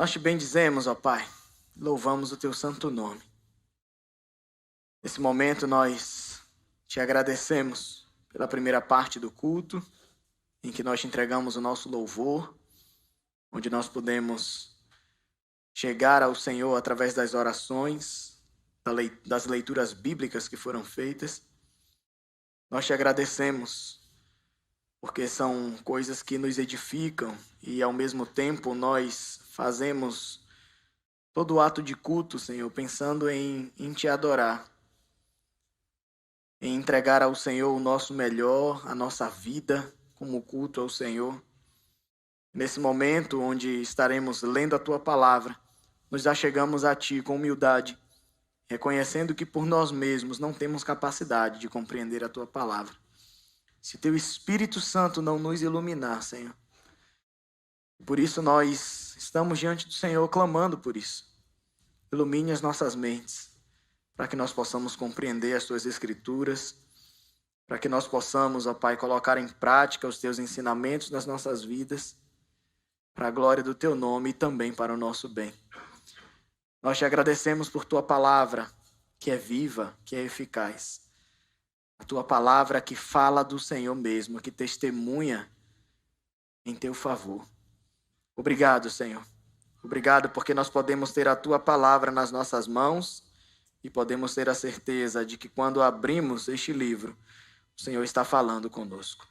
Nós te bendizemos, ó Pai, louvamos o teu santo nome. Nesse momento nós te agradecemos pela primeira parte do culto, em que nós te entregamos o nosso louvor, onde nós podemos chegar ao Senhor através das orações, das leituras bíblicas que foram feitas. Nós te agradecemos porque são coisas que nos edificam e ao mesmo tempo nós fazemos todo o ato de culto, Senhor, pensando em te adorar, em entregar ao Senhor o nosso melhor, a nossa vida como culto ao Senhor. Nesse momento onde estaremos lendo a Tua palavra, nos achegamos a Ti com humildade, reconhecendo que por nós mesmos não temos capacidade de compreender a Tua palavra. Se Teu Espírito Santo não nos iluminar, Senhor. Por isso nós estamos diante do Senhor clamando por isso. Ilumine as nossas mentes, para que nós possamos compreender as Tuas Escrituras, para que nós possamos, ó Pai, colocar em prática os Teus ensinamentos nas nossas vidas, para a glória do Teu nome e também para o nosso bem. Nós te agradecemos por Tua palavra, que é viva, que é eficaz. A Tua palavra que fala do Senhor mesmo, que testemunha em Teu favor. Obrigado, Senhor. Obrigado porque nós podemos ter a Tua palavra nas nossas mãos e podemos ter a certeza de que quando abrimos este livro, o Senhor está falando conosco.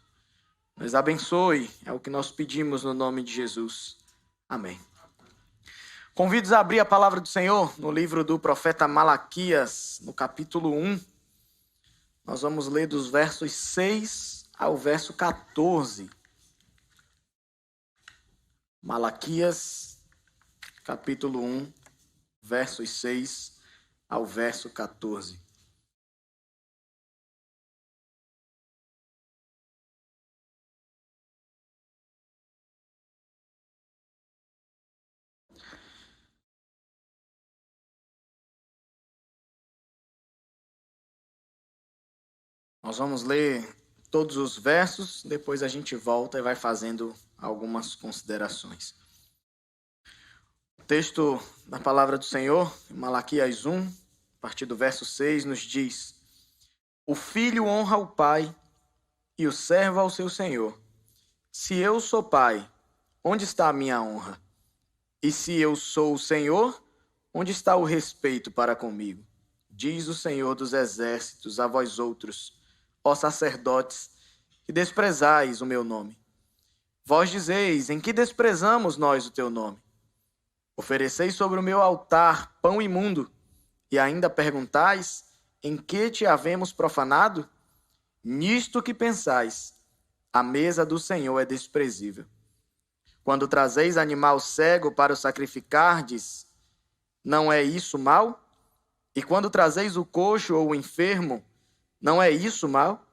Nos abençoe, é o que nós pedimos no nome de Jesus. Amém. Convido-os a abrir a palavra do Senhor no livro do profeta Malaquias, no capítulo 1. Nós vamos ler dos versos 6 ao verso 14. Malaquias, capítulo 1, versos 6 ao verso 14. Nós vamos ler todos os versos, depois a gente volta e vai fazendo algumas considerações. O texto da palavra do Senhor, em Malaquias 1, a partir do verso 6, nos diz: O filho honra o pai e o servo ao seu senhor. Se eu sou pai, onde está a minha honra? E se eu sou o Senhor, onde está o respeito para comigo? Diz o Senhor dos exércitos a vós outros, ó sacerdotes, que desprezais o meu nome. Vós dizeis: em que desprezamos nós o teu nome? Ofereceis sobre o meu altar pão imundo, e ainda perguntais: em que te havemos profanado? Nisto que pensais, a mesa do Senhor é desprezível. Quando trazeis animal cego para o sacrificardes, não é isso mal? E quando trazeis o coxo ou o enfermo, não é isso mal?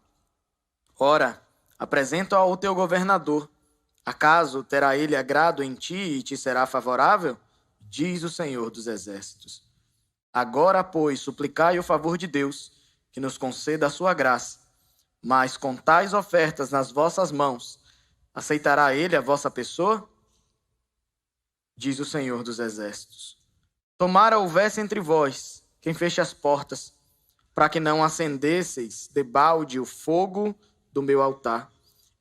Ora, apresenta-o ao teu governador. Acaso terá ele agrado em ti e te será favorável? Diz o Senhor dos exércitos. Agora, pois, suplicai o favor de Deus, que nos conceda a sua graça. Mas com tais ofertas nas vossas mãos, aceitará ele a vossa pessoa? Diz o Senhor dos exércitos. Tomara houvesse entre vós quem feche as portas, para que não acendesseis debalde o fogo do meu altar.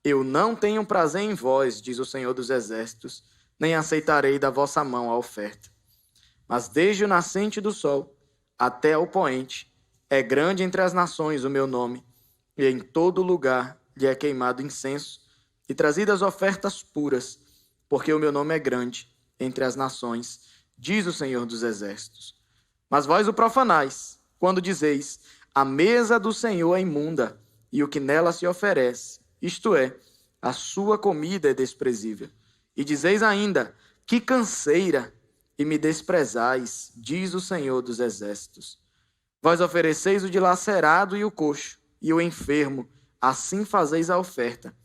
Eu não tenho prazer em vós, diz o Senhor dos exércitos, nem aceitarei da vossa mão a oferta. Mas desde o nascente do sol até o poente, é grande entre as nações o meu nome, e em todo lugar lhe é queimado incenso, e trazidas ofertas puras, porque o meu nome é grande entre as nações, diz o Senhor dos exércitos. Mas vós o profanais, quando dizeis: a mesa do Senhor é imunda, e o que nela se oferece, isto é, a sua comida é desprezível. E dizeis ainda: que canseira, e me desprezais, diz o Senhor dos exércitos. Vós ofereceis o dilacerado e o coxo, e o enfermo, assim fazeis a oferta.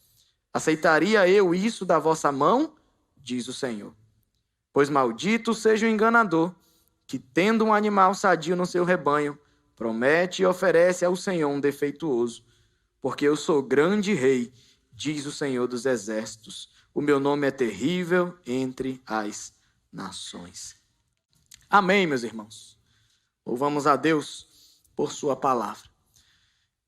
Aceitaria eu isso da vossa mão? Diz o Senhor. Pois maldito seja o enganador, que tendo um animal sadio no seu rebanho, promete e oferece ao Senhor um defeituoso. Porque eu sou grande rei, diz o Senhor dos exércitos. O meu nome é terrível entre as nações. Amém, meus irmãos. Louvamos a Deus por sua palavra.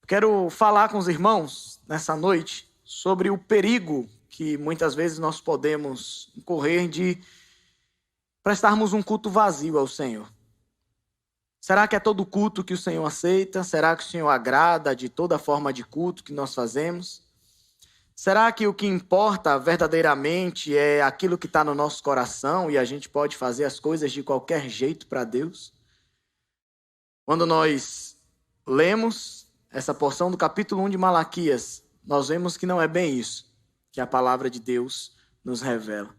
Quero falar com os irmãos nessa noite sobre o perigo que muitas vezes nós podemos correr de prestarmos um culto vazio ao Senhor. Será que é todo culto que o Senhor aceita? Será que o Senhor agrada de toda forma de culto que nós fazemos? Será que o que importa verdadeiramente é aquilo que está no nosso coração e a gente pode fazer as coisas de qualquer jeito para Deus? Quando nós lemos essa porção do capítulo 1 de Malaquias, nós vemos que não é bem isso que a palavra de Deus nos revela.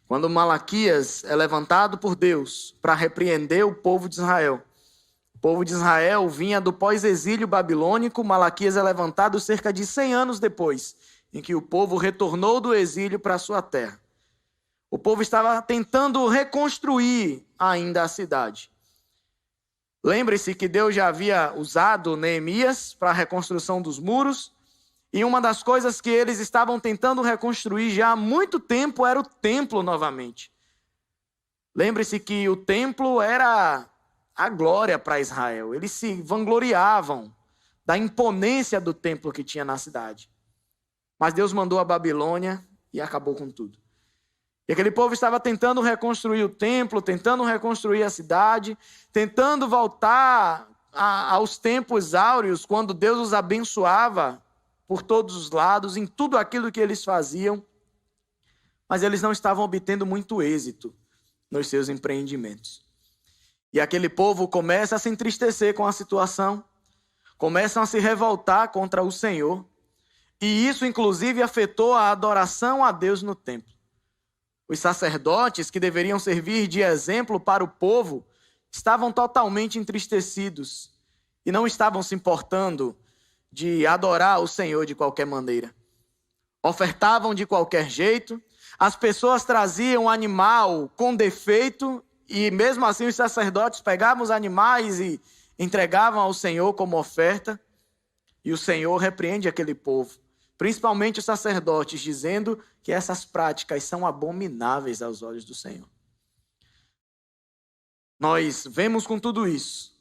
Quando Malaquias é levantado por Deus para repreender o povo de Israel, o povo de Israel vinha do pós-exílio babilônico. Malaquias é levantado cerca de 100 anos depois, em que o povo retornou do exílio para a sua terra. O povo estava tentando reconstruir ainda a cidade. Lembre-se que Deus já havia usado Neemias para a reconstrução dos muros, e uma das coisas que eles estavam tentando reconstruir já há muito tempo era o templo novamente. Lembre-se que o templo era a glória para Israel. Eles se vangloriavam da imponência do templo que tinha na cidade. Mas Deus mandou a Babilônia e acabou com tudo. E aquele povo estava tentando reconstruir o templo, tentando reconstruir a cidade, tentando voltar aos tempos áureos, quando Deus os abençoava por todos os lados, em tudo aquilo que eles faziam. Mas eles não estavam obtendo muito êxito nos seus empreendimentos. E aquele povo começa a se entristecer com a situação, começam a se revoltar contra o Senhor, e isso inclusive afetou a adoração a Deus no templo. Os sacerdotes, que deveriam servir de exemplo para o povo, estavam totalmente entristecidos e não estavam se importando de adorar o Senhor de qualquer maneira. Ofertavam de qualquer jeito, as pessoas traziam um animal com defeito, e mesmo assim os sacerdotes pegavam os animais e entregavam ao Senhor como oferta, e o Senhor repreende aquele povo, principalmente os sacerdotes, dizendo que essas práticas são abomináveis aos olhos do Senhor. Nós vemos com tudo isso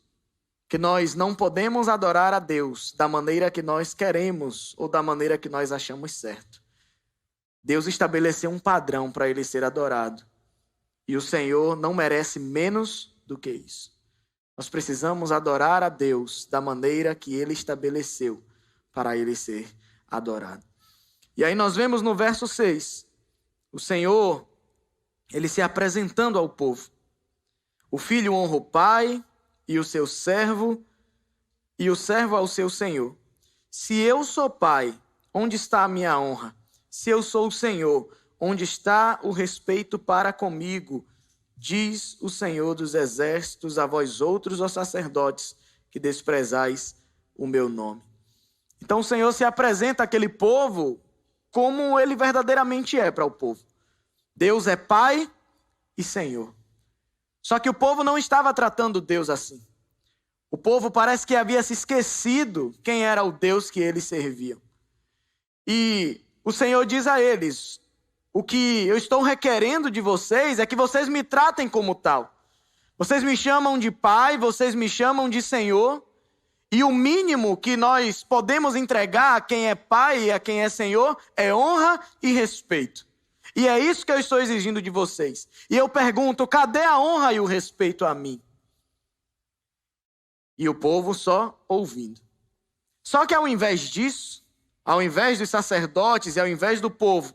que nós não podemos adorar a Deus da maneira que nós queremos ou da maneira que nós achamos certo. Deus estabeleceu um padrão para ele ser adorado. E o Senhor não merece menos do que isso. Nós precisamos adorar a Deus da maneira que ele estabeleceu para ele ser adorado. E aí nós vemos no verso 6, o Senhor, ele se apresentando ao povo. O filho honra o pai e o seu servo, e o servo ao seu senhor. Se eu sou pai, onde está a minha honra? Se eu sou o Senhor, onde está o respeito para comigo? Diz o Senhor dos exércitos a vós outros, ó sacerdotes, que desprezais o meu nome. Então o Senhor se apresenta àquele povo como ele verdadeiramente é para o povo. Deus é Pai e Senhor. Só que o povo não estava tratando Deus assim. O povo parece que havia se esquecido quem era o Deus que eles serviam. E o Senhor diz a eles: o que eu estou requerendo de vocês é que vocês me tratem como tal. Vocês me chamam de Pai, vocês me chamam de Senhor. E o mínimo que nós podemos entregar a quem é Pai e a quem é Senhor é honra e respeito. E é isso que eu estou exigindo de vocês. E eu pergunto, cadê a honra e o respeito a mim? E o povo só ouvindo. Só que ao invés disso, ao invés dos sacerdotes e ao invés do povo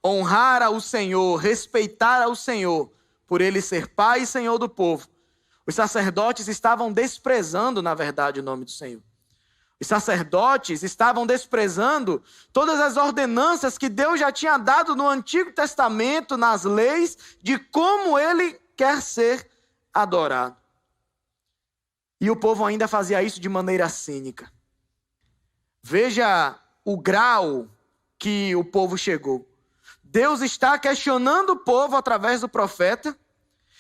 honrar ao Senhor, respeitar ao Senhor, por ele ser Pai e Senhor do povo, os sacerdotes estavam desprezando, na verdade, o nome do Senhor. Os sacerdotes estavam desprezando todas as ordenanças que Deus já tinha dado no Antigo Testamento, nas leis, de como ele quer ser adorado. E o povo ainda fazia isso de maneira cínica. Veja o grau que o povo chegou. Deus está questionando o povo através do profeta.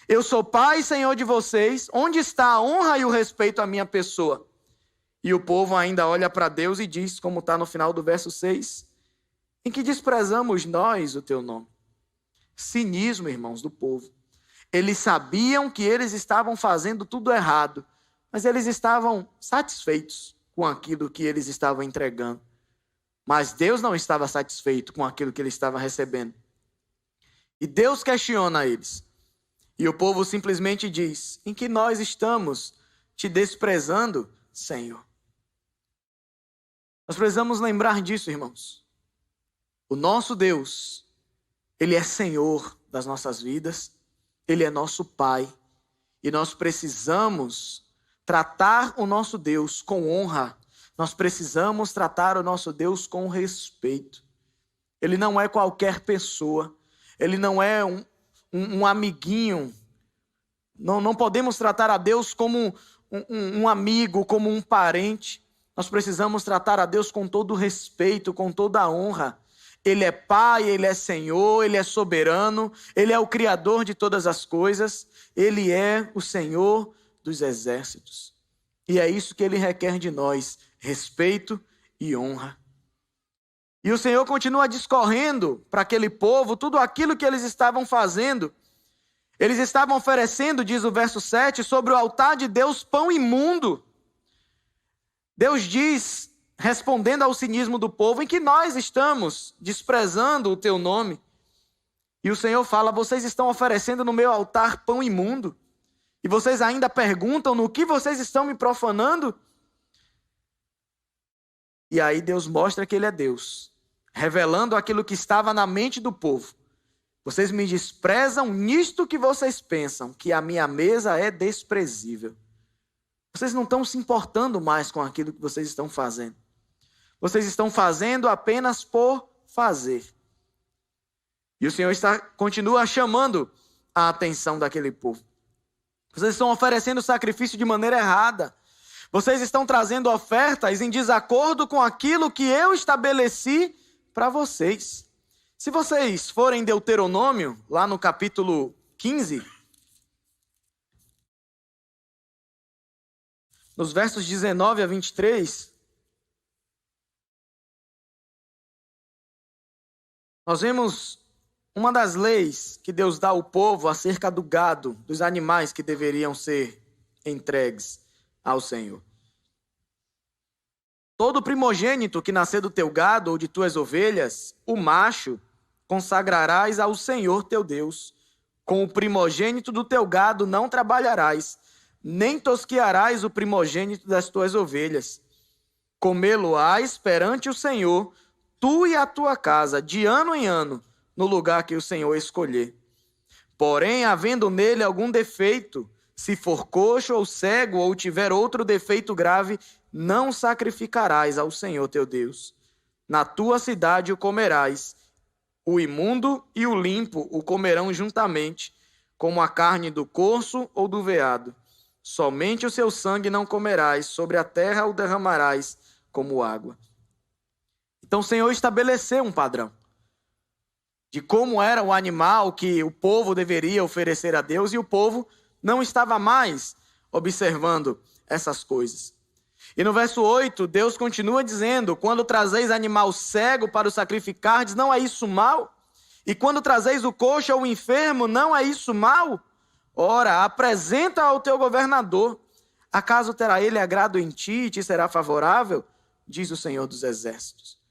Eu sou Pai e Senhor de vocês. Onde está a honra e o respeito à minha pessoa? E o povo ainda olha para Deus e diz, como está no final do verso 6, em que desprezamos nós o teu nome. cinismo, irmãos, do povo. Eles sabiam que eles estavam fazendo tudo errado, mas eles estavam satisfeitos com aquilo que eles estavam entregando. Mas Deus não estava satisfeito com aquilo que ele estava recebendo. E Deus questiona eles. E o povo simplesmente diz: em que nós estamos te desprezando, Senhor? Nós precisamos lembrar disso, irmãos. O nosso Deus, ele é Senhor das nossas vidas, ele é nosso Pai. E nós precisamos tratar o nosso Deus com honra. Nós precisamos tratar o nosso Deus com respeito. Ele não é qualquer pessoa. Ele não é um amiguinho. Não podemos tratar a Deus como um amigo, como um parente. Nós precisamos tratar a Deus com todo respeito, com toda a honra. Ele é Pai, Ele é Senhor, Ele é soberano, Ele é o Criador de todas as coisas, Ele é o Senhor dos exércitos. E é isso que Ele requer de nós, respeito e honra. E o Senhor continua discorrendo para aquele povo tudo aquilo que eles estavam fazendo. Eles estavam oferecendo, diz o verso 7, sobre o altar de Deus pão imundo. Deus diz, respondendo ao cinismo do povo, em que nós estamos desprezando o teu nome. E o Senhor fala: vocês estão oferecendo no meu altar pão imundo. E vocês ainda perguntam no que vocês estão me profanando? E aí Deus mostra que Ele é Deus, revelando aquilo que estava na mente do povo. Vocês me desprezam nisto que vocês pensam, que a minha mesa é desprezível. Vocês não estão se importando mais com aquilo que vocês estão fazendo. Vocês estão fazendo apenas por fazer. E o Senhor continua chamando a atenção daquele povo. Vocês estão oferecendo sacrifício de maneira errada. Vocês estão trazendo ofertas em desacordo com aquilo que eu estabeleci para vocês. Se vocês forem em Deuteronômio, lá no capítulo 15, nos versos 19 a 23, nós vemos uma das leis que Deus dá ao povo acerca do gado, dos animais que deveriam ser entregues ao Senhor. Todo primogênito que nascer do teu gado ou de tuas ovelhas, o macho, consagrarás ao Senhor teu Deus. Com o primogênito do teu gado não trabalharás, nem tosquearás o primogênito das tuas ovelhas. Comê-lo-ás perante o Senhor, tu e a tua casa, de ano em ano, no lugar que o Senhor escolher. Porém, havendo nele algum defeito, se for coxo ou cego, ou tiver outro defeito grave, não sacrificarás ao Senhor teu Deus. Na tua cidade o comerás. O imundo e o limpo o comerão juntamente, como a carne do corso ou do veado. Somente o seu sangue não comerás, sobre a terra o derramarás como água. Então o Senhor estabeleceu um padrão de como era o animal que o povo deveria oferecer a Deus, e o povo não estava mais observando essas coisas. E no verso 8, Deus continua dizendo: quando trazeis animal cego para o sacrificardes, não é isso mal? E quando trazeis o coxo ou o enfermo, não é isso mal? Ora, apresenta ao teu governador. Acaso terá ele agrado em ti e te será favorável? Diz o Senhor dos Exércitos.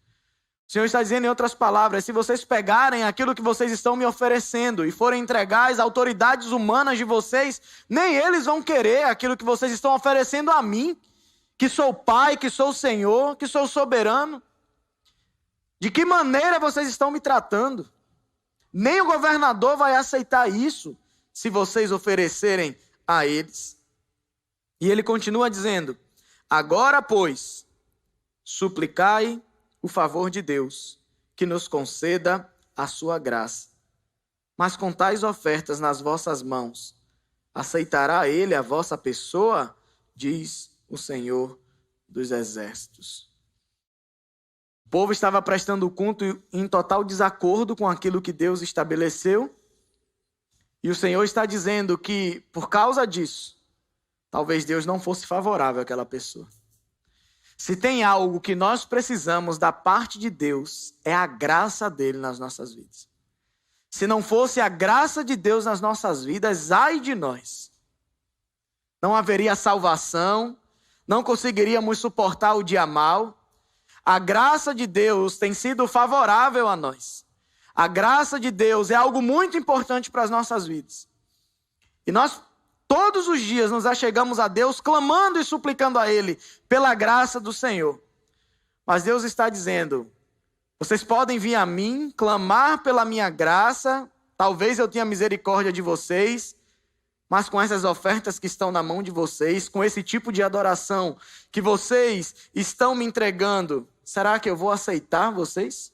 O Senhor está dizendo, em outras palavras: se vocês pegarem aquilo que vocês estão me oferecendo e forem entregar às autoridades humanas de vocês, nem eles vão querer aquilo que vocês estão oferecendo a mim, que sou Pai, que sou Senhor, que sou soberano. De que maneira vocês estão me tratando? Nem o governador vai aceitar isso se vocês oferecerem a eles. E ele continua dizendo: agora, pois, suplicai o favor de Deus, que nos conceda a sua graça. Mas com tais ofertas nas vossas mãos, aceitará ele a vossa pessoa? Diz o Senhor dos Exércitos. O povo estava prestando culto em total desacordo com aquilo que Deus estabeleceu. E o Senhor está dizendo que, por causa disso, talvez Deus não fosse favorável àquela pessoa. Se tem algo que nós precisamos da parte de Deus, é a graça dele nas nossas vidas. Se não fosse a graça de Deus nas nossas vidas, ai de nós. Não haveria salvação, não conseguiríamos suportar o dia mau. A graça de Deus tem sido favorável a nós. A graça de Deus é algo muito importante para as nossas vidas. E nós todos os dias nos achegamos a Deus clamando e suplicando a Ele pela graça do Senhor. Mas Deus está dizendo: vocês podem vir a mim, clamar pela minha graça, talvez eu tenha misericórdia de vocês, mas com essas ofertas que estão na mão de vocês, com esse tipo de adoração que vocês estão me entregando, será que eu vou aceitar vocês?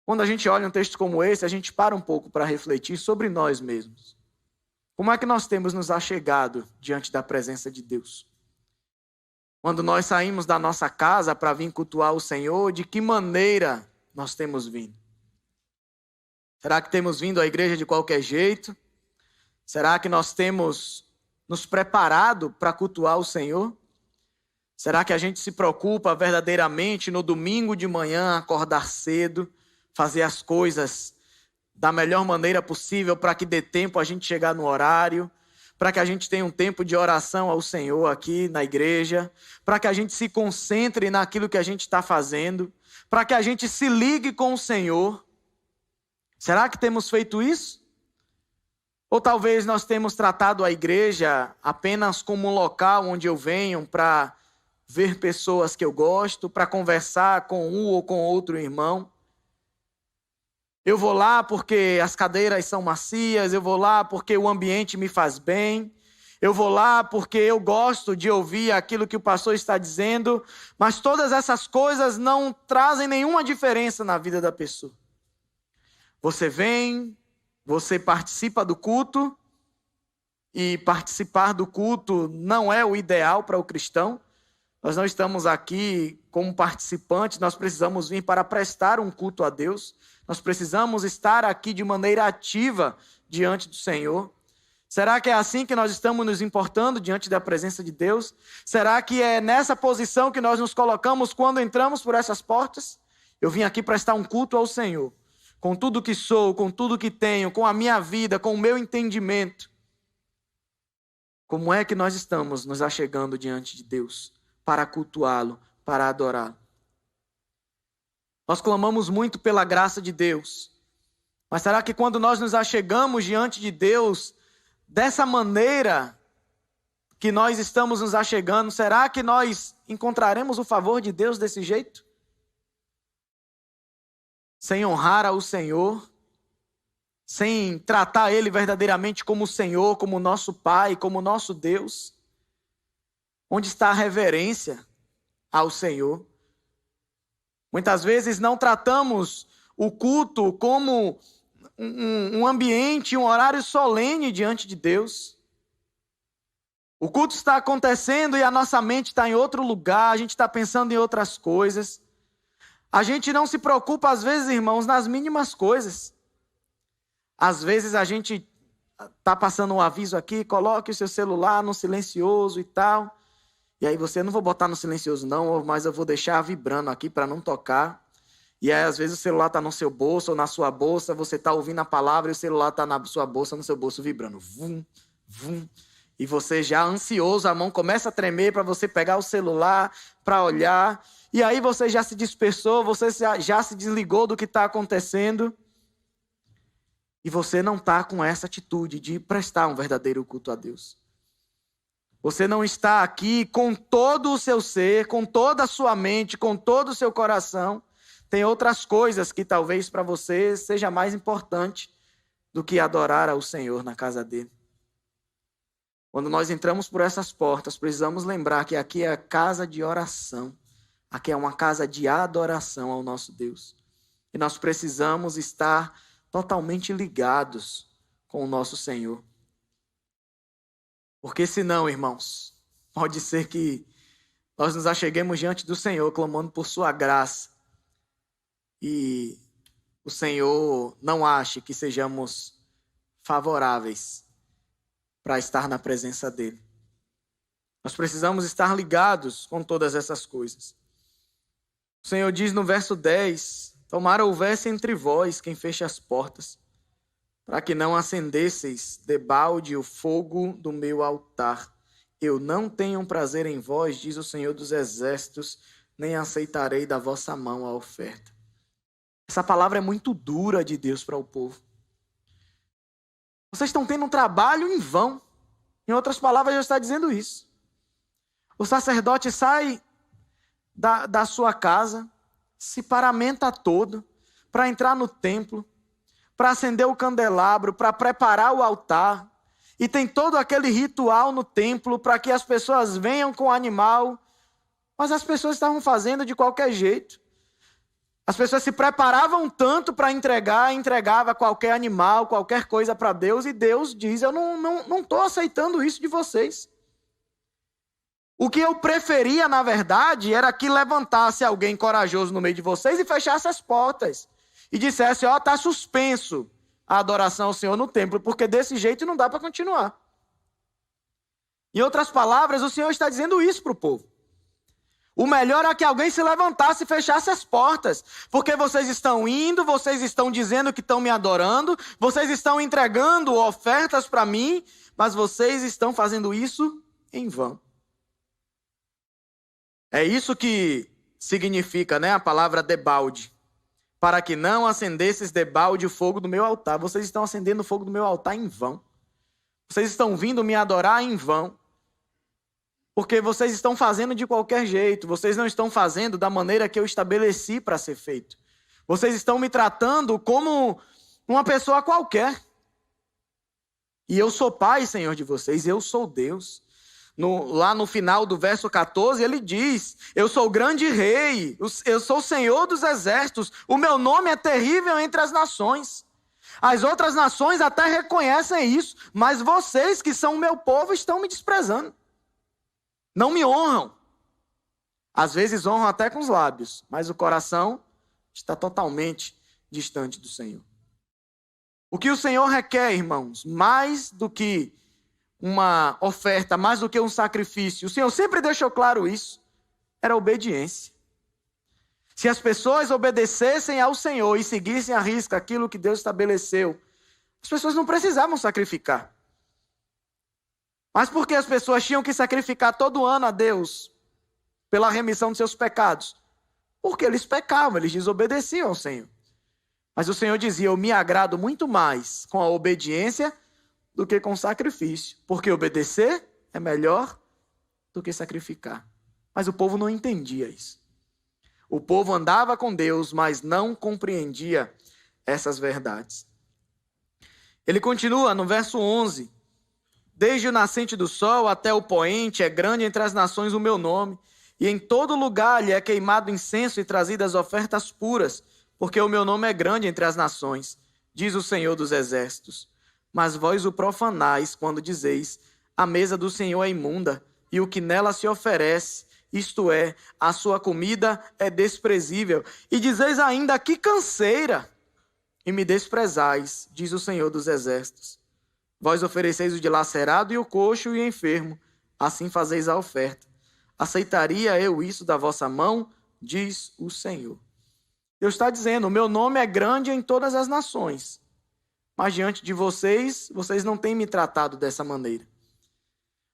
Quando a gente olha um texto como esse, a gente para um pouco para refletir sobre nós mesmos. Como é que nós temos nos achegado diante da presença de Deus? Quando nós saímos da nossa casa para vir cultuar o Senhor, de que maneira nós temos vindo? Será que temos vindo à igreja de qualquer jeito? Será que nós temos nos preparado para cultuar o Senhor? Será que a gente se preocupa verdadeiramente no domingo de manhã, acordar cedo, fazer as coisas da melhor maneira possível para que dê tempo a gente chegar no horário, para que a gente tenha um tempo de oração ao Senhor aqui na igreja, para que a gente se concentre naquilo que a gente está fazendo, para que a gente se ligue com o Senhor? Será que temos feito isso? Ou talvez nós temos tratado a igreja apenas como um local onde eu venho para ver pessoas que eu gosto, para conversar com um ou com outro irmão. Eu vou lá porque as cadeiras são macias, eu vou lá porque o ambiente me faz bem, eu vou lá porque eu gosto de ouvir aquilo que o pastor está dizendo, mas todas essas coisas não trazem nenhuma diferença na vida da pessoa. Você vem, você participa do culto, e participar do culto não é o ideal para o cristão. Nós não estamos aqui como participantes, nós precisamos vir para prestar um culto a Deus. Nós precisamos estar aqui de maneira ativa diante do Senhor. Será que é assim que nós estamos nos importando diante da presença de Deus? Será que é nessa posição que nós nos colocamos quando entramos por essas portas? Eu vim aqui prestar um culto ao Senhor, com tudo que sou, com tudo que tenho, com a minha vida, com o meu entendimento. Como é que nós estamos nos achegando diante de Deus para cultuá-lo, para adorá-lo? Nós clamamos muito pela graça de Deus, mas será que quando nós nos achegamos diante de Deus dessa maneira que nós estamos nos achegando, será que nós encontraremos o favor de Deus desse jeito? Sem honrar ao Senhor, sem tratar Ele verdadeiramente como o Senhor, como nosso Pai, como nosso Deus? Onde está a reverência ao Senhor? Muitas vezes não tratamos o culto como um ambiente, um horário solene diante de Deus. O culto está acontecendo e a nossa mente está em outro lugar, a gente está pensando em outras coisas. A gente não se preocupa, às vezes, irmãos, nas mínimas coisas. Às vezes a gente está passando um aviso aqui, coloque o seu celular no silencioso e tal. E aí você, não vou botar no silencioso não, mas eu vou deixar vibrando aqui para não tocar. E aí às vezes o celular está no seu bolso ou na sua bolsa, você está ouvindo a palavra e o celular está na sua bolsa, no seu bolso vibrando. Vum, vum. E você já ansioso, a mão começa a tremer para você pegar o celular, para olhar. E aí você já se dispersou, você já se desligou do que está acontecendo. E você não está com essa atitude de prestar um verdadeiro culto a Deus. Você não está aqui com todo o seu ser, com toda a sua mente, com todo o seu coração. Tem outras coisas que talvez para você seja mais importante do que adorar ao Senhor na casa dele. Quando nós entramos por essas portas, precisamos lembrar que aqui é a casa de oração. Aqui é uma casa de adoração ao nosso Deus. E nós precisamos estar totalmente ligados com o nosso Senhor. Porque senão, irmãos, pode ser que nós nos acheguemos diante do Senhor, clamando por sua graça. E o Senhor não ache que sejamos favoráveis para estar na presença dele. Nós precisamos estar ligados com todas essas coisas. O Senhor diz no verso 10, tomara houvesse entre vós quem feche as portas, para que não acendesseis debalde o fogo do meu altar. Eu não tenho prazer em vós, diz o Senhor dos Exércitos, nem aceitarei da vossa mão a oferta. Essa palavra é muito dura de Deus para o povo. Vocês estão tendo um trabalho em vão. Em outras palavras, Deus está dizendo isso. O sacerdote sai da sua casa, se paramenta todo para entrar no templo, para acender o candelabro, para preparar o altar. E tem todo aquele ritual no templo para que as pessoas venham com o animal. Mas as pessoas estavam fazendo de qualquer jeito. As pessoas se preparavam tanto para entregava qualquer animal, qualquer coisa para Deus. E Deus diz, eu não estou aceitando isso de vocês. O que eu preferia, na verdade, era que levantasse alguém corajoso no meio de vocês e fechasse as portas. E dissesse, está suspenso a adoração ao Senhor no templo, porque desse jeito não dá para continuar. Em outras palavras, o Senhor está dizendo isso para o povo. O melhor é que alguém se levantasse e fechasse as portas, porque vocês estão indo, vocês estão dizendo que estão me adorando, vocês estão entregando ofertas para mim, mas vocês estão fazendo isso em vão. É isso que significa, a palavra debalde. Para que não acendesses debalde o fogo do meu altar. Vocês estão acendendo o fogo do meu altar em vão. Vocês estão vindo me adorar em vão. Porque vocês estão fazendo de qualquer jeito. Vocês não estão fazendo da maneira que eu estabeleci para ser feito. Vocês estão me tratando como uma pessoa qualquer. E eu sou pai, Senhor, de vocês. Eu sou Deus. Lá no final do verso 14, ele diz, eu sou o grande rei, eu sou o Senhor dos exércitos, o meu nome é terrível entre as nações. As outras nações até reconhecem isso, mas vocês que são o meu povo estão me desprezando. Não me honram. Às vezes honram até com os lábios, mas o coração está totalmente distante do Senhor. O que o Senhor requer, irmãos, mais do que uma oferta, mais do que um sacrifício, o Senhor sempre deixou claro isso, era obediência. Se as pessoas obedecessem ao Senhor e seguissem à risca aquilo que Deus estabeleceu, as pessoas não precisavam sacrificar. Mas por que as pessoas tinham que sacrificar todo ano a Deus pela remissão de seus pecados? Porque eles pecavam, eles desobedeciam ao Senhor. Mas o Senhor dizia, eu me agrado muito mais com a obediência do que com sacrifício, porque obedecer é melhor do que sacrificar. Mas o povo não entendia isso. O povo andava com Deus, mas não compreendia essas verdades. Ele continua no verso 11, desde o nascente do sol até o poente é grande entre as nações o meu nome, e em todo lugar lhe é queimado incenso e trazidas ofertas puras, porque o meu nome é grande entre as nações, diz o Senhor dos Exércitos. Mas vós o profanais quando dizeis, a mesa do Senhor é imunda, e o que nela se oferece, isto é, a sua comida é desprezível. E dizeis ainda, que canseira, e me desprezais, diz o Senhor dos Exércitos. Vós ofereceis o dilacerado e o coxo e o enfermo, assim fazeis a oferta. Aceitaria eu isso da vossa mão, diz o Senhor. Deus está dizendo, o meu nome é grande em todas as nações. Mas diante de vocês, vocês não têm me tratado dessa maneira.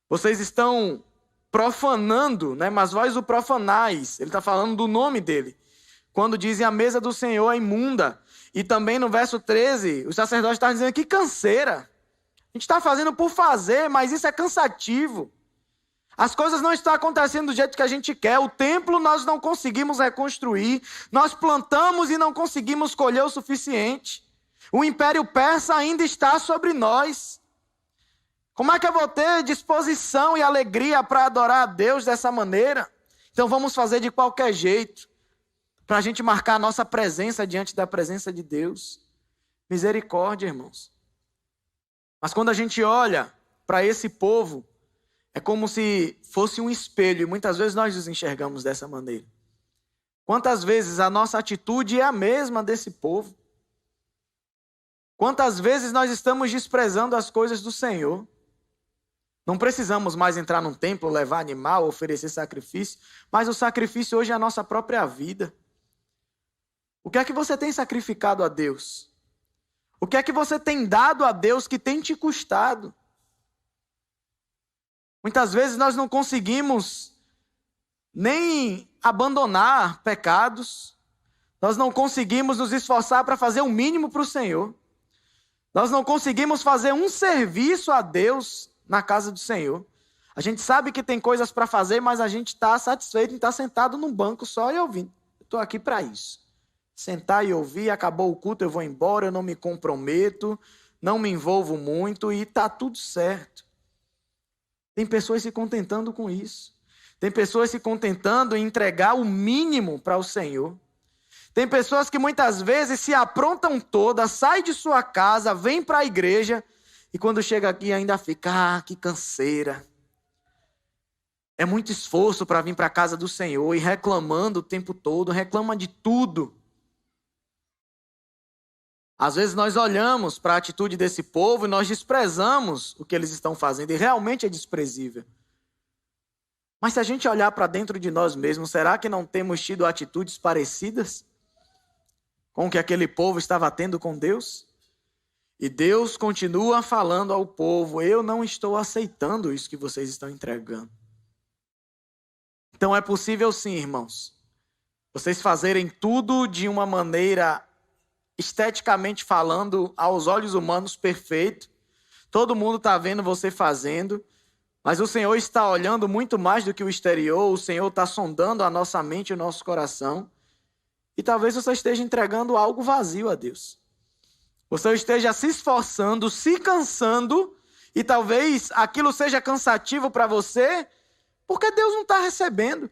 Vocês estão profanando, mas vós o profanais. Ele está falando do nome dele. Quando dizem a mesa do Senhor é imunda. E também no verso 13, o sacerdote está dizendo que canseira. A gente está fazendo por fazer, mas isso é cansativo. As coisas não estão acontecendo do jeito que a gente quer. O templo nós não conseguimos reconstruir. Nós plantamos e não conseguimos colher o suficiente. O Império Persa ainda está sobre nós. Como é que eu vou ter disposição e alegria para adorar a Deus dessa maneira? Então vamos fazer de qualquer jeito, para a gente marcar a nossa presença diante da presença de Deus. Misericórdia, irmãos. Mas quando a gente olha para esse povo, é como se fosse um espelho, e muitas vezes nós nos enxergamos dessa maneira. Quantas vezes a nossa atitude é a mesma desse povo? Quantas vezes nós estamos desprezando as coisas do Senhor? Não precisamos mais entrar num templo, levar animal, oferecer sacrifício, mas o sacrifício hoje é a nossa própria vida. O que é que você tem sacrificado a Deus? O que é que você tem dado a Deus que tem te custado? Muitas vezes nós não conseguimos nem abandonar pecados, nós não conseguimos nos esforçar para fazer o mínimo para o Senhor. Nós não conseguimos fazer um serviço a Deus na casa do Senhor. A gente sabe que tem coisas para fazer, mas a gente está satisfeito em estar sentado num banco só e ouvindo. Eu estou aqui para isso. Sentar e ouvir, acabou o culto, eu vou embora, eu não me comprometo, não me envolvo muito e está tudo certo. Tem pessoas se contentando com isso. Tem pessoas se contentando em entregar o mínimo para o Senhor. Tem pessoas que muitas vezes se aprontam todas, saem de sua casa, vêm para a igreja e quando chega aqui ainda fica, que canseira. É muito esforço para vir para a casa do Senhor e reclamando o tempo todo, reclama de tudo. Às vezes nós olhamos para a atitude desse povo e nós desprezamos o que eles estão fazendo e realmente é desprezível. Mas se a gente olhar para dentro de nós mesmos, será que não temos tido atitudes parecidas com o que aquele povo estava tendo com Deus? E Deus continua falando ao povo, eu não estou aceitando isso que vocês estão entregando. Então é possível sim, irmãos, vocês fazerem tudo de uma maneira, esteticamente falando, aos olhos humanos, perfeito. Todo mundo está vendo você fazendo, mas o Senhor está olhando muito mais do que o exterior, o Senhor está sondando a nossa mente e o nosso coração. E talvez você esteja entregando algo vazio a Deus. Você esteja se esforçando, se cansando, e talvez aquilo seja cansativo para você, porque Deus não está recebendo.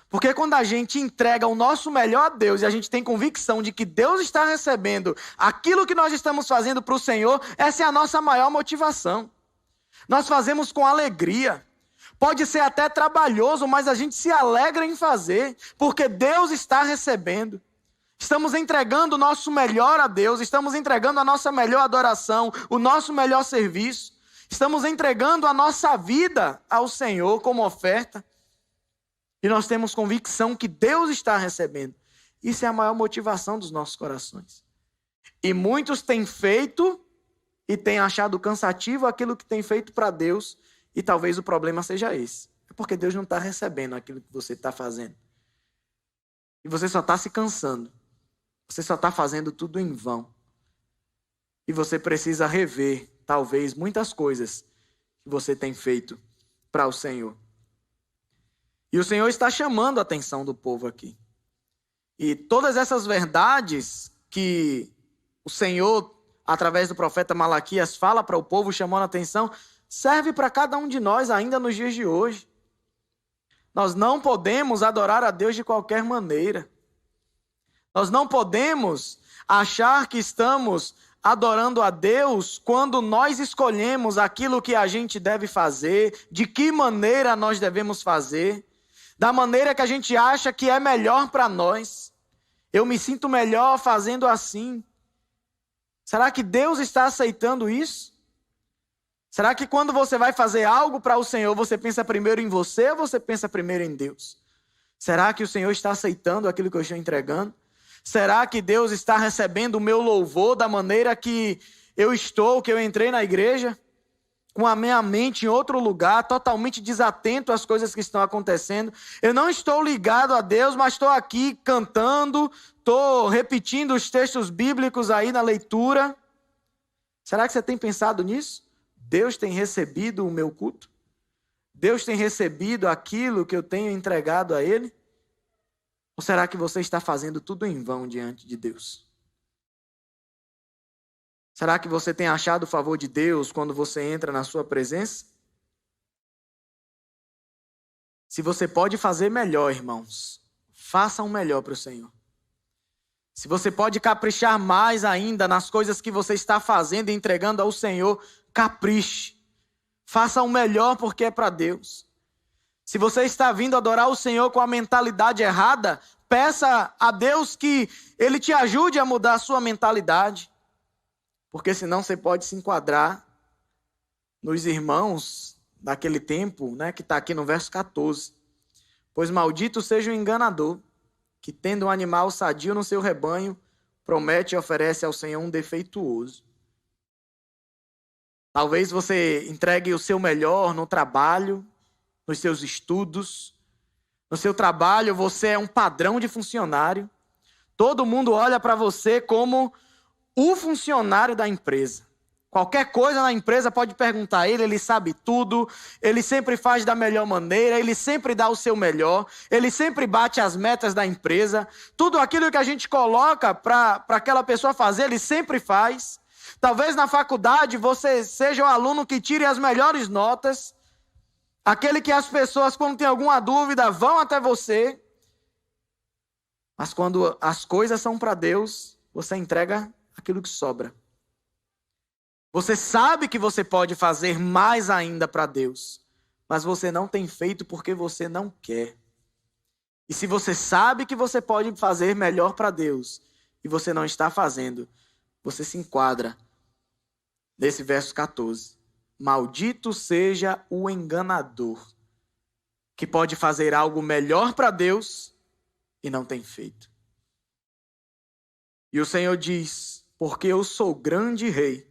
Porque quando a gente entrega o nosso melhor a Deus, e a gente tem convicção de que Deus está recebendo aquilo que nós estamos fazendo para o Senhor, essa é a nossa maior motivação. Nós fazemos com alegria. Pode ser até trabalhoso, mas a gente se alegra em fazer, porque Deus está recebendo. Estamos entregando o nosso melhor a Deus, estamos entregando a nossa melhor adoração, o nosso melhor serviço. Estamos entregando a nossa vida ao Senhor como oferta. E nós temos convicção que Deus está recebendo. Isso é a maior motivação dos nossos corações. E muitos têm feito e têm achado cansativo aquilo que têm feito para Deus. E talvez o problema seja esse. É porque Deus não está recebendo aquilo que você está fazendo. E você só está se cansando. Você só está fazendo tudo em vão. E você precisa rever, talvez, muitas coisas que você tem feito para o Senhor. E o Senhor está chamando a atenção do povo aqui. E todas essas verdades que o Senhor, através do profeta Malaquias, fala para o povo, chamando a atenção, serve para cada um de nós ainda nos dias de hoje. Nós não podemos adorar a Deus de qualquer maneira. Nós não podemos achar que estamos adorando a Deus quando nós escolhemos aquilo que a gente deve fazer, de que maneira nós devemos fazer, da maneira que a gente acha que é melhor para nós. Eu me sinto melhor fazendo assim. Será que Deus está aceitando isso? Será que quando você vai fazer algo para o Senhor, você pensa primeiro em você ou você pensa primeiro em Deus? Será que o Senhor está aceitando aquilo que eu estou entregando? Será que Deus está recebendo o meu louvor da maneira que eu estou, que eu entrei na igreja? Com a minha mente em outro lugar, totalmente desatento às coisas que estão acontecendo. Eu não estou ligado a Deus, mas estou aqui cantando, estou repetindo os textos bíblicos aí na leitura. Será que você tem pensado nisso? Deus tem recebido o meu culto? Deus tem recebido aquilo que eu tenho entregado a Ele? Ou será que você está fazendo tudo em vão diante de Deus? Será que você tem achado o favor de Deus quando você entra na sua presença? Se você pode fazer melhor, irmãos, faça um melhor para o Senhor. Se você pode caprichar mais ainda nas coisas que você está fazendo e entregando ao Senhor, capriche. Faça o melhor porque é para Deus. Se você está vindo adorar o Senhor com a mentalidade errada, peça a Deus que Ele te ajude a mudar a sua mentalidade. Porque senão você pode se enquadrar nos irmãos daquele tempo, né, que está aqui no verso 14. Pois maldito seja o enganador que, tendo um animal sadio no seu rebanho, promete e oferece ao Senhor um defeituoso. Talvez você entregue o seu melhor no trabalho, nos seus estudos. No seu trabalho, você é um padrão de funcionário. Todo mundo olha para você como o funcionário da empresa. Qualquer coisa na empresa pode perguntar a ele, ele sabe tudo, ele sempre faz da melhor maneira, ele sempre dá o seu melhor, ele sempre bate as metas da empresa. Tudo aquilo que a gente coloca para aquela pessoa fazer, ele sempre faz. Talvez na faculdade você seja o aluno que tire as melhores notas, aquele que as pessoas, quando tem alguma dúvida, vão até você. Mas quando as coisas são para Deus, você entrega aquilo que sobra. Você sabe que você pode fazer mais ainda para Deus, mas você não tem feito porque você não quer. E se você sabe que você pode fazer melhor para Deus e você não está fazendo, você se enquadra nesse verso 14. Maldito seja o enganador, que pode fazer algo melhor para Deus e não tem feito. E o Senhor diz: porque eu sou grande rei,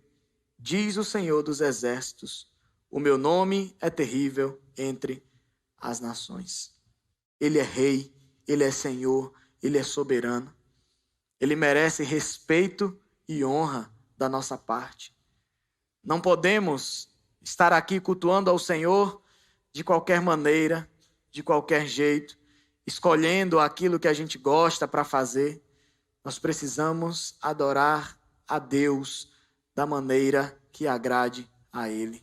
diz o Senhor dos exércitos, o meu nome é terrível entre as nações. Ele é rei, ele é Senhor, ele é soberano. Ele merece respeito e honra da nossa parte. Não podemos estar aqui cultuando ao Senhor de qualquer maneira, de qualquer jeito, escolhendo aquilo que a gente gosta para fazer. Nós precisamos adorar a Deus da maneira que agrade a Ele.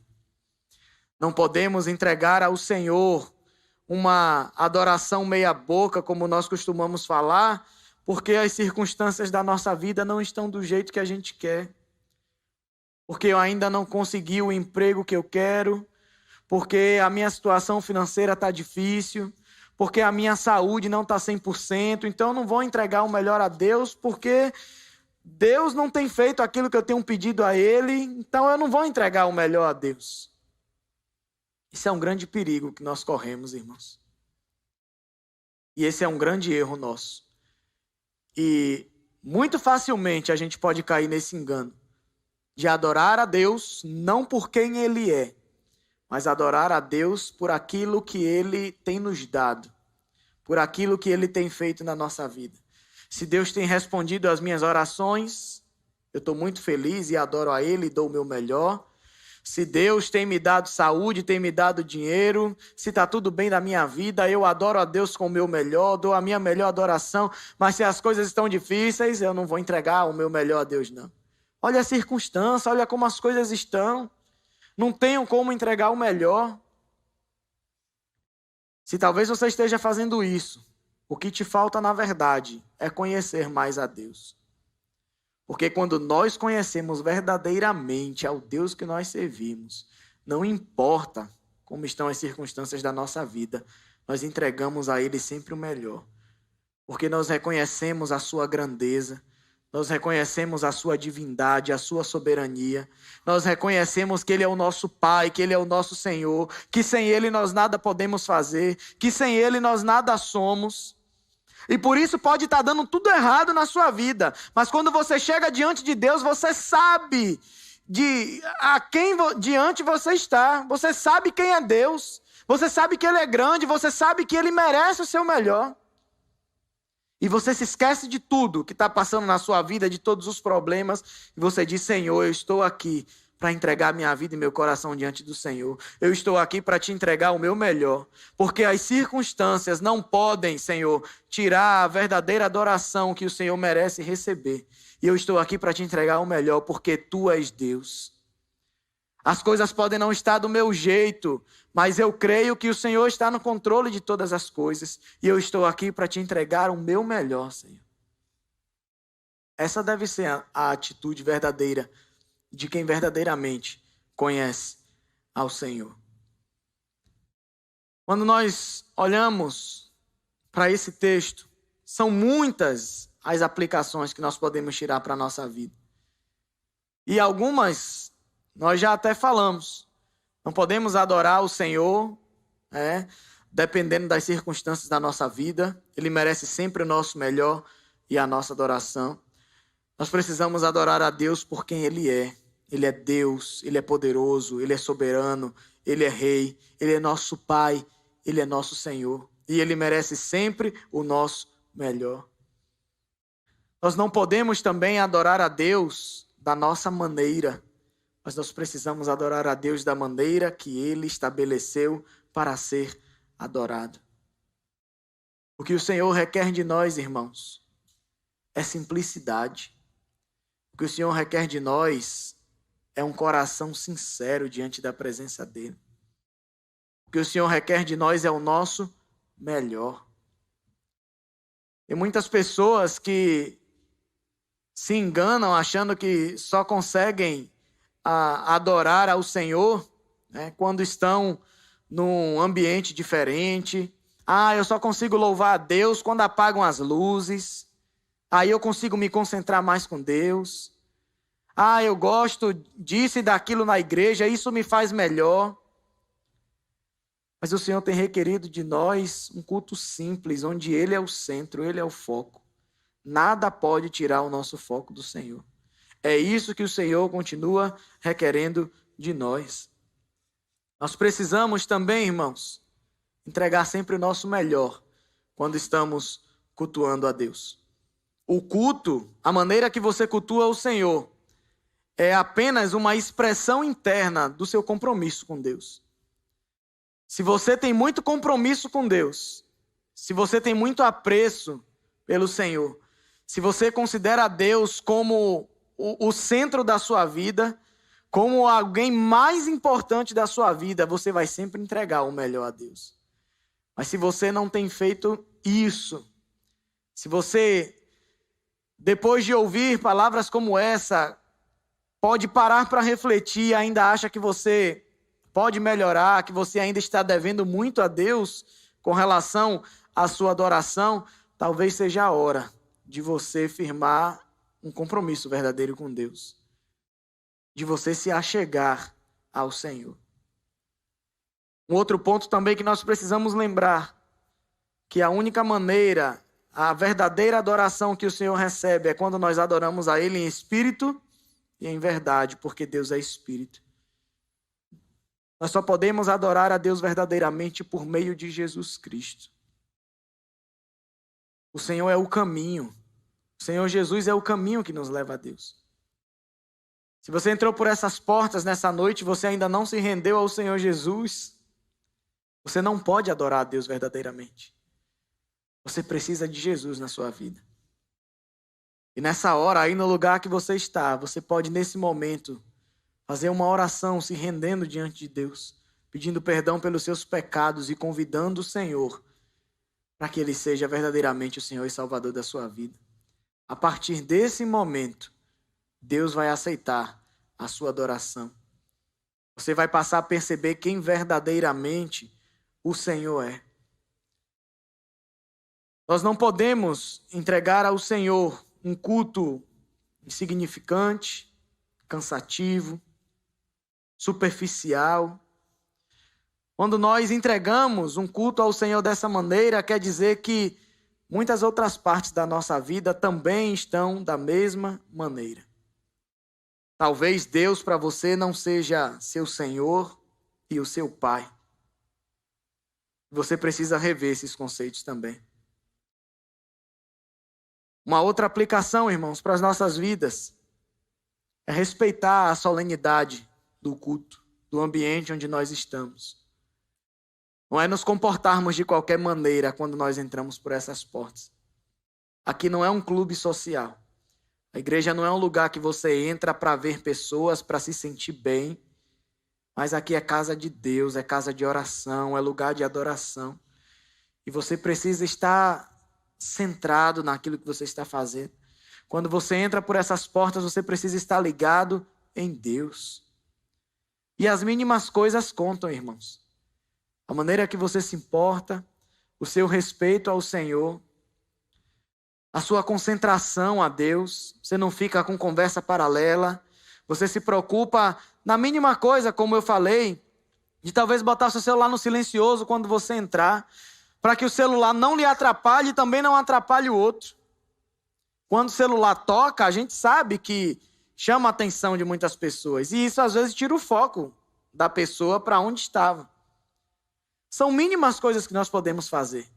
Não podemos entregar ao Senhor uma adoração meia boca, como nós costumamos falar, porque as circunstâncias da nossa vida não estão do jeito que a gente quer. Porque eu ainda não consegui o emprego que eu quero, porque a minha situação financeira está difícil, porque a minha saúde não está 100%, então eu não vou entregar o melhor a Deus, porque Deus não tem feito aquilo que eu tenho pedido a Ele, então eu não vou entregar o melhor a Deus. Isso é um grande perigo que nós corremos, irmãos. E esse é um grande erro nosso. E muito facilmente a gente pode cair nesse engano de adorar a Deus não por quem Ele é, mas adorar a Deus por aquilo que Ele tem nos dado, por aquilo que Ele tem feito na nossa vida. Se Deus tem respondido às minhas orações, eu estou muito feliz e adoro a Ele e dou o meu melhor. Se Deus tem me dado saúde, tem me dado dinheiro, se está tudo bem na minha vida, eu adoro a Deus com o meu melhor, dou a minha melhor adoração, mas se as coisas estão difíceis, eu não vou entregar o meu melhor a Deus, não. Olha a circunstância, olha como as coisas estão. Não tenho como entregar o melhor. Se talvez você esteja fazendo isso, o que te falta, na verdade, é conhecer mais a Deus. Porque quando nós conhecemos verdadeiramente ao Deus que nós servimos, não importa como estão as circunstâncias da nossa vida, nós entregamos a Ele sempre o melhor. Porque nós reconhecemos a sua grandeza, nós reconhecemos a sua divindade, a sua soberania. Nós reconhecemos que Ele é o nosso Pai, que Ele é o nosso Senhor, que sem Ele nós nada podemos fazer, que sem Ele nós nada somos. E por isso pode estar dando tudo errado na sua vida. Mas quando você chega diante de Deus, você sabe a quem diante você está. Você sabe quem é Deus. Você sabe que Ele é grande, você sabe que Ele merece o seu melhor. E você se esquece de tudo que está passando na sua vida, de todos os problemas, e você diz: Senhor, eu estou aqui para entregar minha vida e meu coração diante do Senhor. Eu estou aqui para te entregar o meu melhor, porque as circunstâncias não podem, Senhor, tirar a verdadeira adoração que o Senhor merece receber. E eu estou aqui para te entregar o melhor, porque Tu és Deus. As coisas podem não estar do meu jeito, mas eu creio que o Senhor está no controle de todas as coisas. E eu estou aqui para te entregar o meu melhor, Senhor. Essa deve ser a atitude verdadeira de quem verdadeiramente conhece ao Senhor. Quando nós olhamos para esse texto, são muitas as aplicações que nós podemos tirar para a nossa vida. E algumas nós já até falamos. Não podemos adorar o Senhor dependendo das circunstâncias da nossa vida. Ele merece sempre o nosso melhor e a nossa adoração. Nós precisamos adorar a Deus por quem Ele é. Ele é Deus, Ele é poderoso, Ele é soberano, Ele é Rei, Ele é nosso Pai, Ele é nosso Senhor. E Ele merece sempre o nosso melhor. Nós não podemos também adorar a Deus da nossa maneira, mas nós precisamos adorar a Deus da maneira que Ele estabeleceu para ser adorado. O que o Senhor requer de nós, irmãos, é simplicidade. O que o Senhor requer de nós é um coração sincero diante da presença dEle. O que o Senhor requer de nós é o nosso melhor. Tem muitas pessoas que se enganam achando que só conseguem adorar ao Senhor, né, quando estão num ambiente diferente. Eu só consigo louvar a Deus quando apagam as luzes. Aí eu consigo me concentrar mais com Deus. Eu gosto disso e daquilo na igreja, isso me faz melhor. Mas o Senhor tem requerido de nós um culto simples, onde Ele é o centro, Ele é o foco. Nada pode tirar o nosso foco do Senhor. É isso que o Senhor continua requerendo de nós. Nós precisamos também, irmãos, entregar sempre o nosso melhor quando estamos cultuando a Deus. O culto, a maneira que você cultua o Senhor, é apenas uma expressão interna do seu compromisso com Deus. Se você tem muito compromisso com Deus, se você tem muito apreço pelo Senhor, se você considera Deus como o centro da sua vida, como alguém mais importante da sua vida, você vai sempre entregar o melhor a Deus. Mas se você não tem feito isso, se você, depois de ouvir palavras como essa, pode parar para refletir e ainda acha que você pode melhorar, que você ainda está devendo muito a Deus com relação à sua adoração, talvez seja a hora de você firmar um compromisso verdadeiro com Deus, de você se achegar ao Senhor. Um outro ponto também que nós precisamos lembrar, que a única maneira, a verdadeira adoração que o Senhor recebe é quando nós adoramos a Ele em espírito e em verdade, porque Deus é espírito. Nós só podemos adorar a Deus verdadeiramente por meio de Jesus Cristo. O Senhor é o caminho. O Senhor Jesus é o caminho que nos leva a Deus. Se você entrou por essas portas nessa noite e você ainda não se rendeu ao Senhor Jesus, você não pode adorar a Deus verdadeiramente. Você precisa de Jesus na sua vida. E nessa hora, aí no lugar que você está, você pode nesse momento fazer uma oração se rendendo diante de Deus, pedindo perdão pelos seus pecados e convidando o Senhor para que Ele seja verdadeiramente o Senhor e Salvador da sua vida. A partir desse momento, Deus vai aceitar a sua adoração. Você vai passar a perceber quem verdadeiramente o Senhor é. Nós não podemos entregar ao Senhor um culto insignificante, cansativo, superficial. Quando nós entregamos um culto ao Senhor dessa maneira, quer dizer que muitas outras partes da nossa vida também estão da mesma maneira. Talvez Deus para você não seja seu Senhor e o seu Pai. Você precisa rever esses conceitos também. Uma outra aplicação, irmãos, para as nossas vidas é respeitar a solenidade do culto, do ambiente onde nós estamos. Não é nos comportarmos de qualquer maneira quando nós entramos por essas portas. Aqui não é um clube social. A igreja não é um lugar que você entra para ver pessoas, para se sentir bem. Mas aqui é casa de Deus, é casa de oração, é lugar de adoração. E você precisa estar centrado naquilo que você está fazendo. Quando você entra por essas portas, você precisa estar ligado em Deus. E as mínimas coisas contam, irmãos. A maneira que você se importa, o seu respeito ao Senhor, a sua concentração a Deus. Você não fica com conversa paralela. Você se preocupa na mínima coisa, como eu falei. de talvez botar seu celular no silencioso quando você entrar, para que o celular não lhe atrapalhe e também não atrapalhe o outro. Quando o celular toca, a gente sabe que chama a atenção de muitas pessoas, e isso às vezes tira o foco da pessoa para onde estava. São mínimas coisas que nós podemos fazer.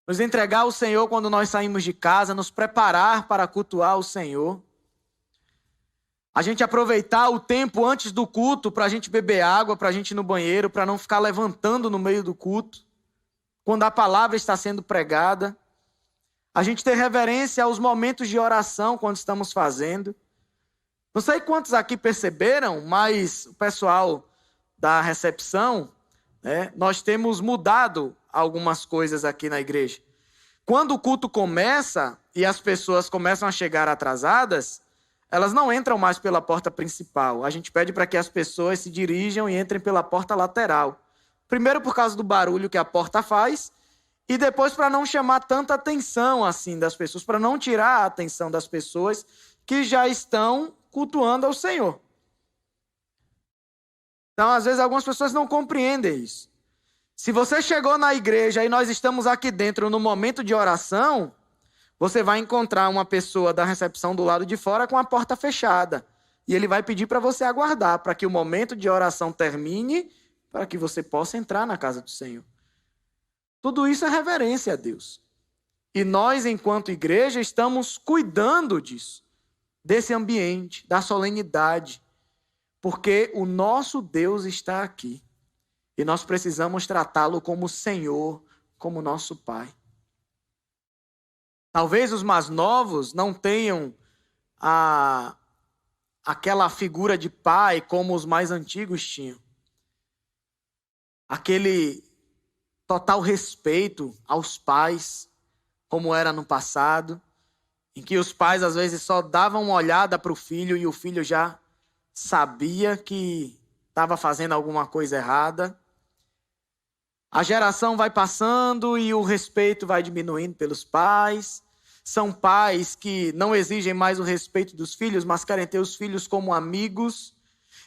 Nos entregar ao Senhor quando nós saímos de casa, nos preparar para cultuar o Senhor. A gente aproveitar o tempo antes do culto para a gente beber água, para a gente ir no banheiro, para não ficar levantando no meio do culto, quando a palavra está sendo pregada. A gente ter reverência aos momentos de oração quando estamos fazendo. Não sei quantos aqui perceberam, mas o pessoal da recepção, nós temos mudado algumas coisas aqui na igreja. Quando o culto começa e as pessoas começam a chegar atrasadas, elas não entram mais pela porta principal. A gente pede para que as pessoas se dirijam e entrem pela porta lateral. Primeiro por causa do barulho que a porta faz, e depois para não chamar tanta atenção assim das pessoas, para não tirar a atenção das pessoas que já estão cultuando ao Senhor. Então, às vezes, algumas pessoas não compreendem isso. Se você chegou na igreja e nós estamos aqui dentro no momento de oração, você vai encontrar uma pessoa da recepção do lado de fora com a porta fechada. E ele vai pedir para você aguardar, para que o momento de oração termine, para que você possa entrar na casa do Senhor. Tudo isso é reverência a Deus. E nós, enquanto igreja, estamos cuidando disso, desse ambiente, da solenidade, porque o nosso Deus está aqui. E nós precisamos tratá-lo como Senhor, como nosso Pai. Talvez os mais novos não tenham aquela figura de pai como os mais antigos tinham. Aquele total respeito aos pais, como era no passado, em que os pais às vezes só davam uma olhada para o filho e o filho já sabia que estava fazendo alguma coisa errada. A geração vai passando e o respeito vai diminuindo pelos pais. São pais que não exigem mais o respeito dos filhos, mas querem ter os filhos como amigos.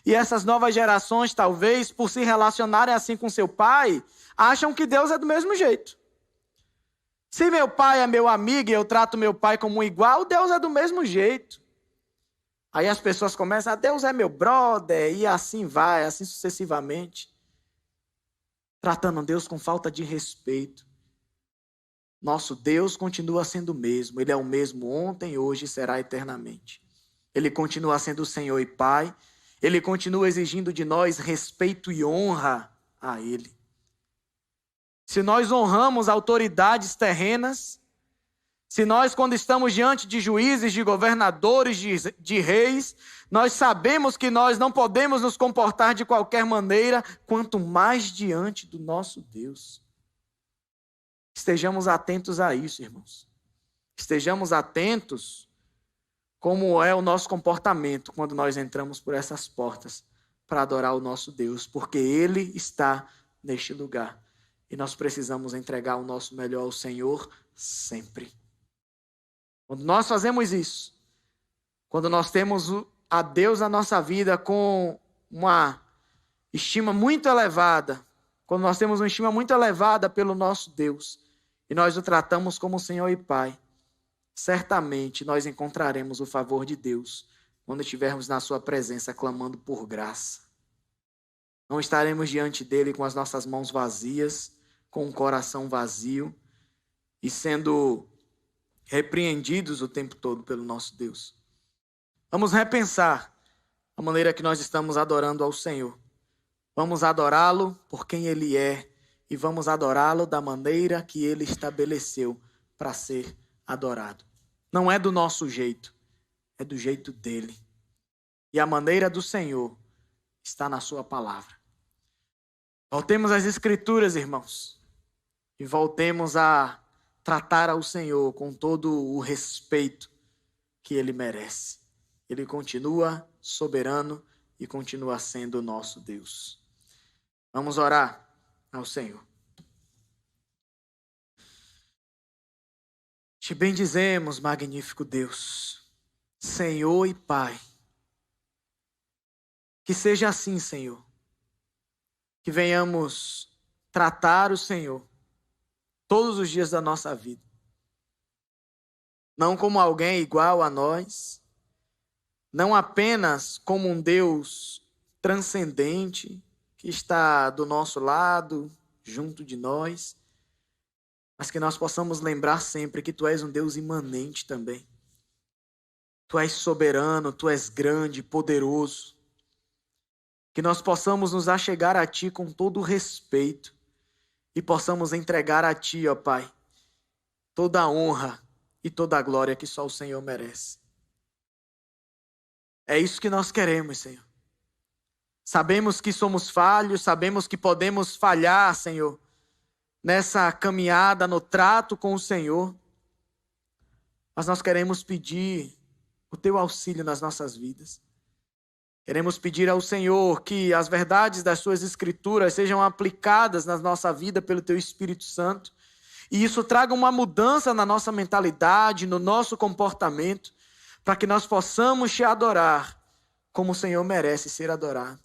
E essas novas gerações, talvez, por se relacionarem assim com seu pai, acham que Deus é do mesmo jeito. Se meu pai é meu amigo e eu trato meu pai como um igual, Deus é do mesmo jeito. Aí as pessoas começam, Deus é meu brother, e assim vai, assim sucessivamente. Tratando Deus com falta de respeito. Nosso Deus continua sendo o mesmo. Ele é o mesmo ontem, hoje e será eternamente. Ele continua sendo o Senhor e Pai. Ele continua exigindo de nós respeito e honra a Ele. Se nós honramos autoridades terrenas, se nós, quando estamos diante de juízes, de governadores, de reis, nós sabemos que nós não podemos nos comportar de qualquer maneira, quanto mais diante do nosso Deus. Estejamos atentos a isso, irmãos. Estejamos atentos como é o nosso comportamento quando nós entramos por essas portas para adorar o nosso Deus, porque Ele está neste lugar. E nós precisamos entregar o nosso melhor ao Senhor sempre. Quando nós fazemos isso, quando nós temos a Deus na nossa vida com uma estima muito elevada, quando nós temos uma estima muito elevada pelo nosso Deus, e nós o tratamos como Senhor e Pai, certamente nós encontraremos o favor de Deus quando estivermos na sua presença clamando por graça. Não estaremos diante dele com as nossas mãos vazias, com o coração vazio e sendo repreendidos o tempo todo pelo nosso Deus. Vamos repensar a maneira que nós estamos adorando ao Senhor. Vamos adorá-lo por quem Ele é e vamos adorá-lo da maneira que Ele estabeleceu para ser adorado. Não é do nosso jeito, é do jeito dele. E a maneira do Senhor está na sua palavra. Voltemos às Escrituras, irmãos, e voltemos a tratar ao Senhor com todo o respeito que Ele merece. Ele continua soberano e continua sendo o nosso Deus. Vamos orar ao Senhor. Te bendizemos, magnífico Deus, Senhor e Pai. Que seja assim, Senhor. que venhamos tratar o Senhor todos os dias da nossa vida. Não como alguém igual a nós, não apenas como um Deus transcendente que está do nosso lado, junto de nós, mas que nós possamos lembrar sempre que Tu és um Deus imanente também. Tu és soberano, Tu és grande, poderoso. Que nós possamos nos achegar a Ti com todo o respeito e possamos entregar a Ti, ó Pai, toda a honra e toda a glória que só o Senhor merece. É isso que nós queremos, Senhor. Sabemos que somos falhos, sabemos que podemos falhar, Senhor, nessa caminhada, no trato com o Senhor, mas nós queremos pedir o Teu auxílio nas nossas vidas. Queremos pedir ao Senhor que as verdades das Suas Escrituras sejam aplicadas na nossa vida pelo Teu Espírito Santo, e isso traga uma mudança na nossa mentalidade, no nosso comportamento, para que nós possamos Te adorar como o Senhor merece ser adorado.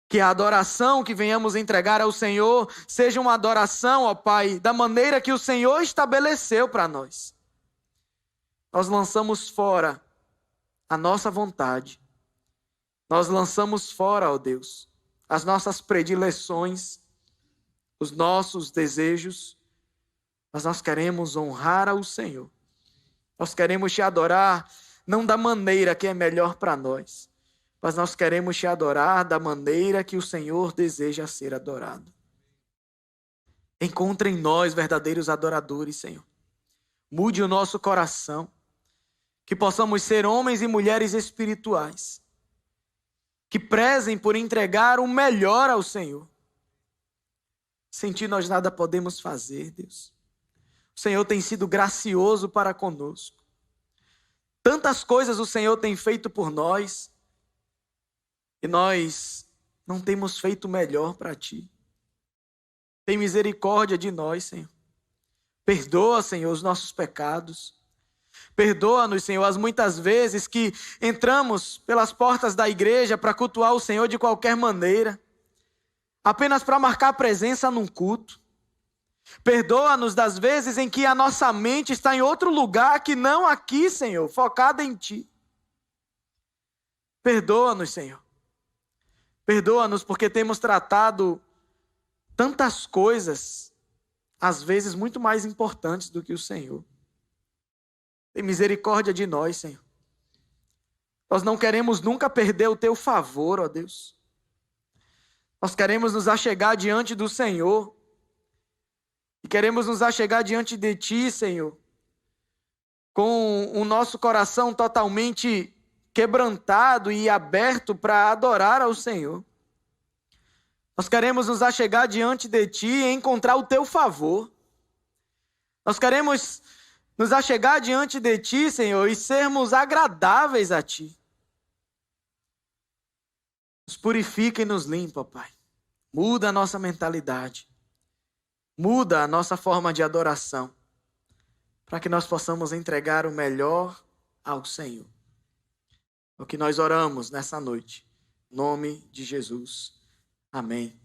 Que a adoração que venhamos entregar ao Senhor seja uma adoração, ó Pai, da maneira que o Senhor estabeleceu para nós. Nós lançamos fora a nossa vontade. Nós lançamos fora, ó Deus, as nossas predileções, os nossos desejos, mas nós queremos honrar ao Senhor. Nós queremos Te adorar, não da maneira que é melhor para nós, mas nós queremos Te adorar da maneira que o Senhor deseja ser adorado. Encontre em nós verdadeiros adoradores, Senhor. Mude o nosso coração, que possamos ser homens e mulheres espirituais, que prezem por entregar o melhor ao Senhor. Sem Ti nós nada podemos fazer, Deus. O Senhor tem sido gracioso para conosco. Tantas coisas o Senhor tem feito por nós, e nós não temos feito o melhor para Ti. Tem misericórdia de nós, Senhor. Perdoa, Senhor, os nossos pecados. Perdoa-nos, Senhor, as muitas vezes que entramos pelas portas da igreja para cultuar o Senhor de qualquer maneira, apenas para marcar presença num culto. Perdoa-nos das vezes em que a nossa mente está em outro lugar que não aqui, Senhor, focada em Ti. Perdoa-nos, Senhor. Perdoa-nos porque temos tratado tantas coisas, às vezes muito mais importantes do que o Senhor. Tem misericórdia de nós, Senhor. Nós não queremos nunca perder o Teu favor, ó Deus. Nós queremos nos achegar diante do Senhor. E queremos nos achegar diante de Ti, Senhor, com o nosso coração totalmente quebrantado e aberto para adorar ao Senhor. Nós queremos nos achegar diante de Ti e encontrar o Teu favor. Nós queremos nos achegar diante de Ti, Senhor, e sermos agradáveis a Ti. Nos purifica e nos limpa, Pai. Muda a nossa mentalidade. Muda a nossa forma de adoração, para que nós possamos entregar o melhor ao Senhor. É o que nós oramos nessa noite. Em nome de Jesus. Amém.